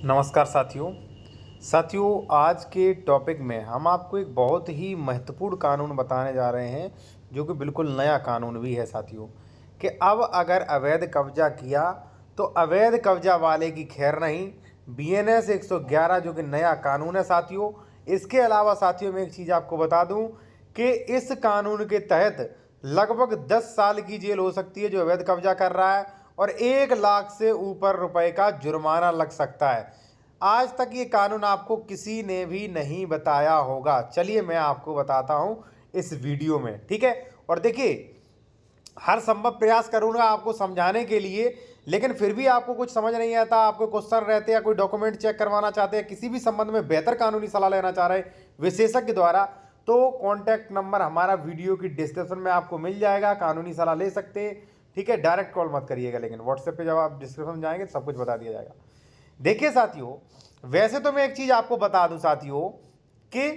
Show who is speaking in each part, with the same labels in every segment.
Speaker 1: नमस्कार साथियों आज के टॉपिक में हम आपको एक बहुत ही महत्वपूर्ण कानून बताने जा रहे हैं जो कि बिल्कुल नया कानून भी है साथियों कि अब अगर अवैध कब्जा किया तो अवैध कब्जा वाले की खैर नहीं। बीएनएस 111 जो कि नया कानून है साथियों। इसके अलावा साथियों मैं एक चीज़ आपको बता दूं कि इस कानून के तहत लगभग 10 साल की जेल हो सकती है जो अवैध कब्जा कर रहा है और 1 लाख से ऊपर रुपए का जुर्माना लग सकता है। आज तक ये कानून आपको किसी ने भी नहीं बताया होगा। चलिए मैं आपको बताता हूं इस वीडियो में, ठीक है। और देखिए हर संभव प्रयास करूंगा आपको समझाने के लिए, लेकिन फिर भी आपको कुछ समझ नहीं आता, आपको क्वेश्चन रहते हैं, कोई डॉक्यूमेंट चेक करवाना चाहते हैं, किसी भी संबंध में बेहतर कानूनी सलाह लेना चाह रहे हैं विशेषज्ञ द्वारा, तो कॉन्टैक्ट नंबर हमारा वीडियो की डिस्क्रिप्शन में आपको मिल जाएगा। कानूनी सलाह ले सकते हैं, ठीक है। डायरेक्ट कॉल मत करिएगा, लेकिन व्हाट्सएप पे जब आप डिस्क्रिप्शन में जाएंगे सब कुछ बता दिया जाएगा। देखिए साथियों, वैसे तो मैं एक चीज आपको बता दूं साथियों कि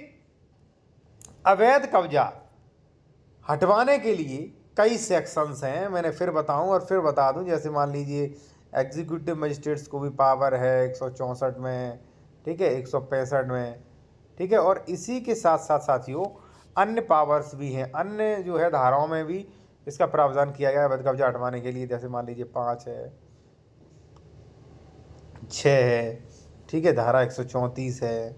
Speaker 1: अवैध कब्जा हटवाने के लिए कई सेक्शंस हैं। मैंने फिर बताऊं और फिर बता दूं, जैसे मान लीजिए एग्जीक्यूटिव मजिस्ट्रेट्स को भी पावर है 164 में, ठीक है, 165 में, ठीक है। और इसी के साथ साथ साथियों अन्य पावर्स भी हैं, अन्य जो है धाराओं में भी इसका प्रावधान किया गया है अवैध कब्जा हटवाने के लिए। जैसे मान लीजिए 5 है, 6 है, ठीक है, धारा 134 है,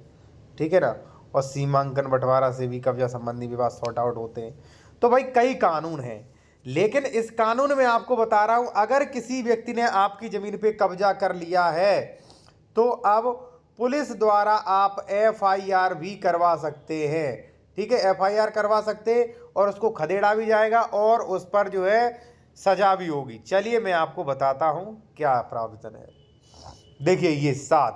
Speaker 1: ठीक है ना। और सीमांकन बंटवारा से भी कब्जा संबंधी विवाद सॉर्ट आउट होते हैं। तो भाई कई कानून हैं, लेकिन इस कानून में आपको बता रहा हूं अगर किसी व्यक्ति ने आपकी जमीन पे कब्जा कर लिया है तो अब पुलिस द्वारा आप एफआईआर भी करवा सकते हैं, ठीक है। एफआईआर करवा सकते और उसको खदेड़ा भी जाएगा और उस पर जो है सजा भी होगी। चलिए मैं आपको बताता हूं क्या प्रावधान है। देखिए ये 7,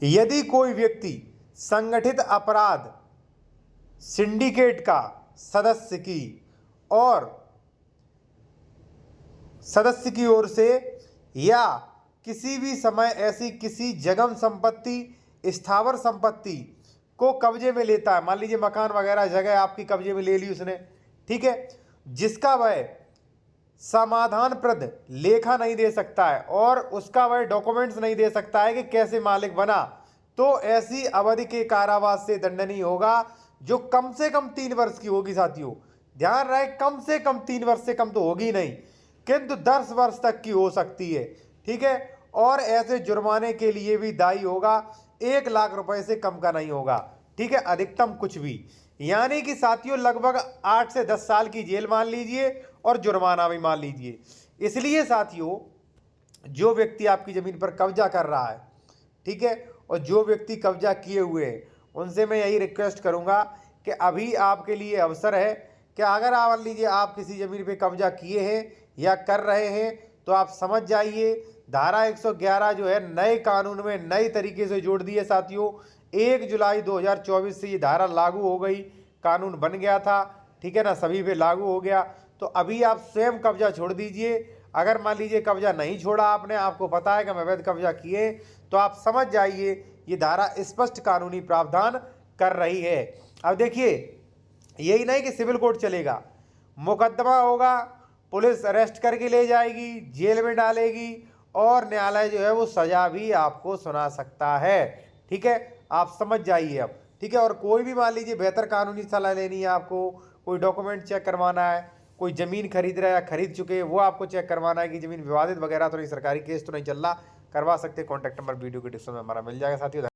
Speaker 1: यदि कोई व्यक्ति संगठित अपराध सिंडिकेट का सदस्य की ओर से या किसी भी समय ऐसी किसी जंगम संपत्ति स्थावर संपत्ति को कब्जे में लेता है, मान लीजिए मकान वगैरह जगह आपकी कब्जे में ले ली उसने, ठीक है, जिसका वह समाधान प्रद लेखा नहीं दे सकता है और उसका वह डॉक्यूमेंट्स नहीं दे सकता है कि कैसे मालिक बना, तो ऐसी अवधि के कारावास से दंडनीय होगा जो कम से कम 3 वर्ष की होगी। साथियों ध्यान रहे, कम से कम 3 वर्ष से कम तो होगी नहीं, किंतु 10 वर्ष तक की हो सकती है, ठीक है। और ऐसे जुर्माने के लिए भी दायी होगा 1 लाख रुपए से कम का नहीं होगा, ठीक है, अधिकतम कुछ भी। यानी कि साथियों लगभग 8 से 10 साल की जेल मान लीजिए और जुर्माना भी मान लीजिए। इसलिए साथियों जो व्यक्ति आपकी जमीन पर कब्जा कर रहा है, ठीक है, और जो व्यक्ति कब्जा किए हुए हैं उनसे मैं यही रिक्वेस्ट करूंगा कि अभी आपके लिए अवसर है कि अगर आप मान लीजिए आप किसी जमीन पे कब्जा किए हैं या कर रहे हैं तो आप समझ जाइए धारा 111 जो है नए कानून में नए तरीके से जोड़ दी है साथियों। 1 जुलाई 2024 से ये धारा लागू हो गई, कानून बन गया था, ठीक है ना, सभी पे लागू हो गया। तो अभी आप स्वयं कब्जा छोड़ दीजिए। अगर मान लीजिए कब्जा नहीं छोड़ा आपने, आपको पता है कि हम अवैध कब्जा किए, तो आप समझ जाइए ये धारा स्पष्ट कानूनी प्रावधान कर रही है। अब देखिए यही नहीं कि सिविल कोर्ट चलेगा, मुकदमा होगा, पुलिस अरेस्ट करके ले जाएगी, जेल में डालेगी और न्यायालय जो है वो सजा भी आपको सुना सकता है, ठीक है। आप समझ जाइए अब, ठीक है। और कोई भी मान लीजिए बेहतर कानूनी सलाह लेनी है आपको, कोई डॉक्यूमेंट चेक करवाना है, कोई जमीन खरीद रहा है या खरीद चुके हैं वो आपको चेक करवाना है कि जमीन विवादित वगैरह तो नहीं, सरकारी केस तो नहीं चल रहा, करवा सकते। कॉन्टैक्ट नंबर वीडियो के डिस्क्रिप्शन में हमारा मिल जाएगा साथियों।